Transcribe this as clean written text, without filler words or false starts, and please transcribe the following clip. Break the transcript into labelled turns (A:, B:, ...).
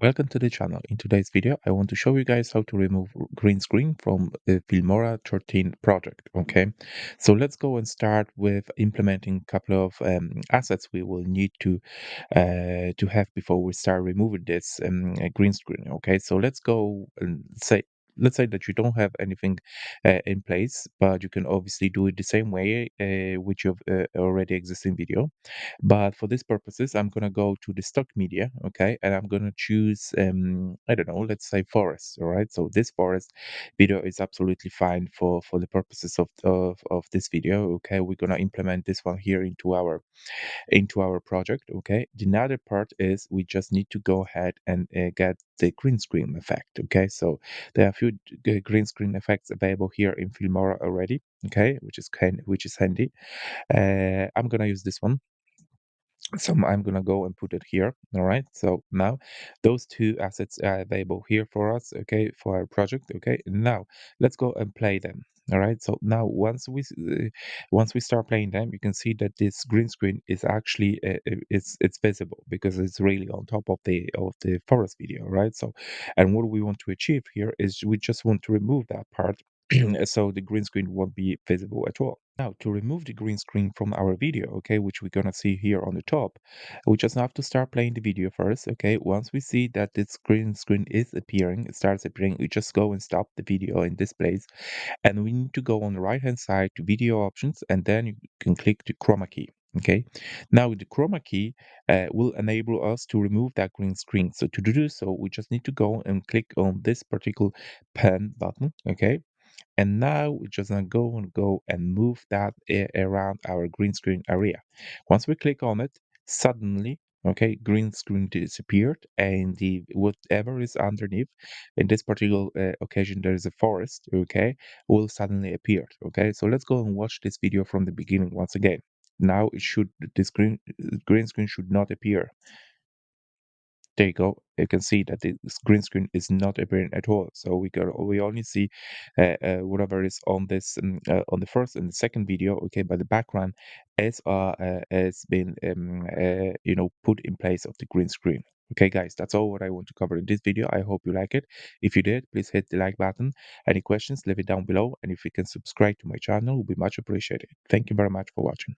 A: Welcome to the channel. In today's video, I want to show you guys how to remove green screen from the Filmora 13 project. Okay, so let's go and start with implementing a couple of assets we will need to have before we start removing this green screen. Okay, so let's go and let's say that you don't have anything in place, but you can obviously do it the same way with your already existing video. But for these purposes, I'm gonna go to the stock media, okay, and I'm gonna choose I don't know, let's say forest, all right. So this forest video is absolutely fine for the purposes of this video. Okay, we're gonna implement this one here into our project. Okay, the other part is we just need to go ahead and get the green screen effect. Okay, so there are a few green screen effects available here in Filmora already. Okay, which is handy. I'm gonna use this one, so I'm gonna go and put it here. All right, so now those two assets are available here for us, okay, for our project. Okay, now let's go and play them. All right, so now once we start playing them, you can see that this green screen is actually it's visible because it's really on top of the forest video, right? So, and what we want to achieve here is we just want to remove that part so the green screen won't be visible at all. Now, to remove the green screen from our video, okay, which we're gonna see here on the top, we just have to start playing the video first, okay? Once we see that this green screen is appearing, it starts appearing, we just go and stop the video in this place, and we need to go on the right-hand side to video options, and then you can click the chroma key. Okay, now the chroma key will enable us to remove that green screen. So to do so, we just need to go and click on this particular pen button. Okay, and now we're just gonna go and move that around our green screen area. Once we click on it, suddenly, okay, green screen disappeared, and the whatever is underneath, in this particular occasion, there is a forest, okay, will suddenly appear. Okay, so let's go and watch this video from the beginning once again. Now it should this green screen should not appear. There you go. You can see that the green screen is not appearing at all. So we only see whatever is on this on the first and the second video. Okay, but the background has been put in place of the green screen. Okay, guys, that's all what I want to cover in this video. I hope you like it. If you did, please hit the like button. Any questions, leave it down below. And if you can subscribe to my channel, will be much appreciated. Thank you very much for watching.